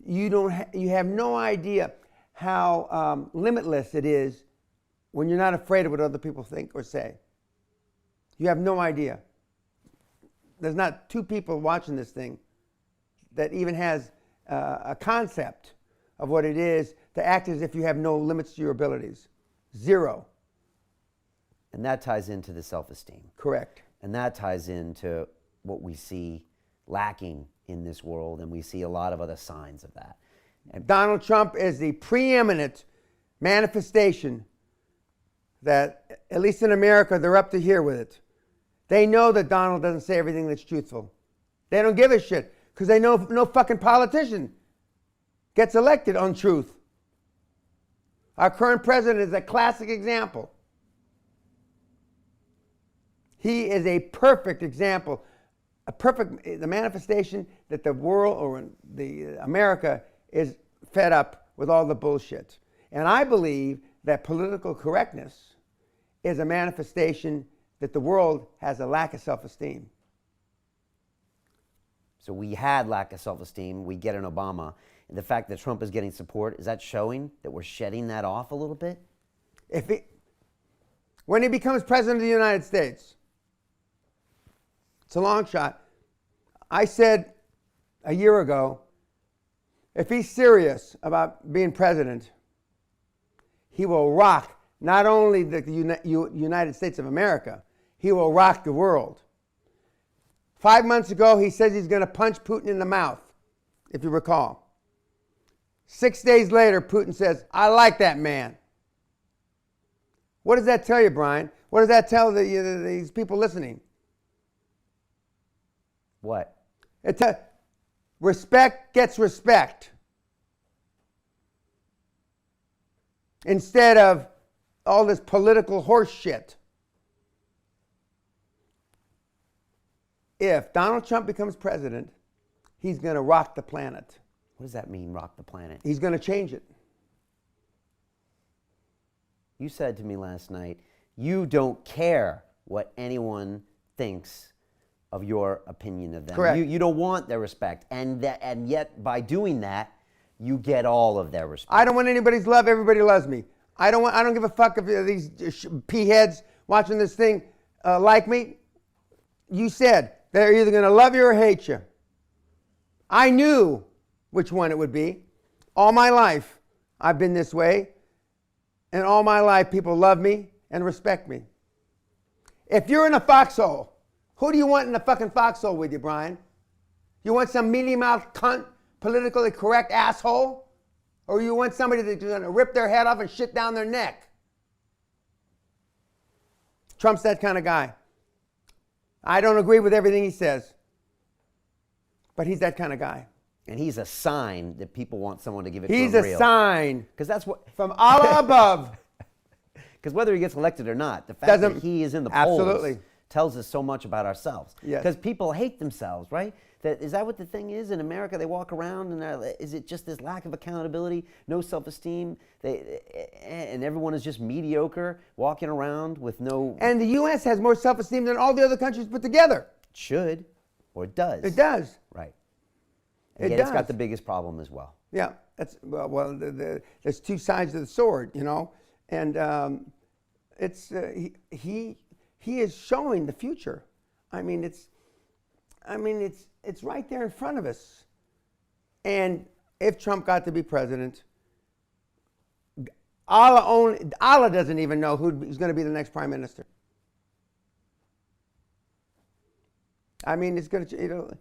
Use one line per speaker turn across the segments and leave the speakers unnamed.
you have no idea how limitless it is when you're not afraid of what other people think or say. You have no idea. There's not two people watching this thing that even has a concept of what it is to act as if you have no limits to your abilities. Zero.
And that ties into the self-esteem.
Correct.
And that ties into what we see lacking in this world, and we see a lot of other signs of that. And
Donald Trump is the preeminent manifestation that, at least in America, they're up to here with it. They know that Donald doesn't say everything that's truthful. They don't give a shit because they know no fucking politician gets elected on truth. Our current president is a classic example. He is a perfect example, the manifestation that the world or America is fed up with all the bullshit. And I believe that political correctness is a manifestation that the world has a lack of self-esteem.
so we had lack of self-esteem. We get an Obama. And the fact that Trump is getting support, is that showing that we're shedding that off a little bit?
When he becomes president of the United States, it's a long shot. I said a year ago, if he's serious about being president, he will rock not only the United States of America, he will rock the world. 5 months ago, he says he's going to punch Putin in the mouth, if you recall. 6 days later, Putin says, I like that man. What does that tell you, Brian? What does that tell these people listening?
What?
Respect gets respect. Instead of all this political horse shit. If Donald Trump becomes president, he's going to rock the planet.
What does that mean, rock the planet?
He's going to change it.
You said to me last night, you don't care what anyone thinks of your opinion of them.
Correct.
You don't want their respect. And yet, by doing that, you get all of their respect.
I don't want anybody's love. Everybody loves me. I don't give a fuck if these pea-heads watching this thing like me. You said they're either going to love you or hate you. I knew which one it would be. All my life, I've been this way. And all my life, people love me and respect me. If you're in a foxhole, who do you want in the fucking foxhole with you, Brian? You want some mealy-mouthed cunt, politically correct asshole? Or you want somebody that's going to rip their head off and shit down their neck? Trump's that kind of guy. I don't agree with everything he says, but he's that kind of guy.
And he's a sign that people want someone to give it
He's
to him
a sign.
Because that's what...
From Allah above.
Because whether he gets elected or not, the fact that he is in the polls
absolutely
tells us so much about ourselves.
Yes.
Because people hate themselves, right? Is that what the thing is? In America, they walk around and is it just this lack of accountability, no self-esteem, and everyone is just mediocre, walking around with no...
And the U.S. has more self-esteem than all the other countries put together.
It should, or it does.
It does.
Right. And yet it's got the biggest problem as well.
Yeah, that's there's two sides of the sword, you know, and he is showing the future. I mean, it's right there in front of us. And if Trump got to be president, Allah doesn't even know who's going to be the next prime minister. I mean, it's going to,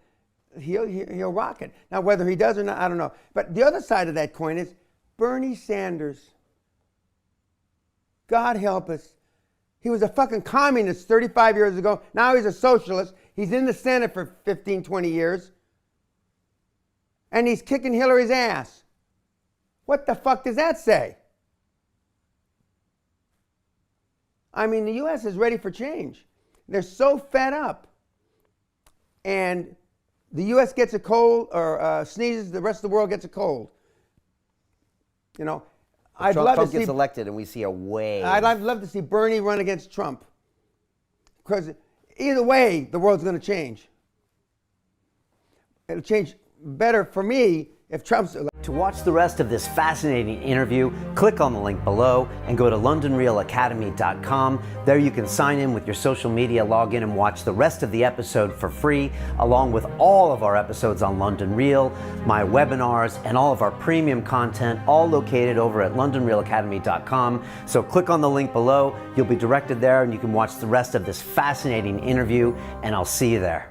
he'll rock it. Now, whether he does or not, I don't know. But the other side of that coin is Bernie Sanders. God help us. He was a fucking communist 35 years ago. Now he's a socialist. He's in the Senate for 15, 20 years. And he's kicking Hillary's ass. What the fuck does that say? I mean, the U.S. is ready for change. They're so fed up. And the U.S. gets a cold or sneezes, the rest of the world gets a cold. You know,
Trump gets elected and we see a wave.
I'd love to see Bernie run against Trump. Because either way, the world's going to change. It'll change better for me if Trump's elected.
To watch the rest of this fascinating interview, click on the link below and go to londonreelacademy.com. There you can sign in with your social media, log in and watch the rest of the episode for free, along with all of our episodes on London Reel, my webinars, and all of our premium content, all located over at londonreelacademy.com. So click on the link below, you'll be directed there and you can watch the rest of this fascinating interview, and I'll see you there.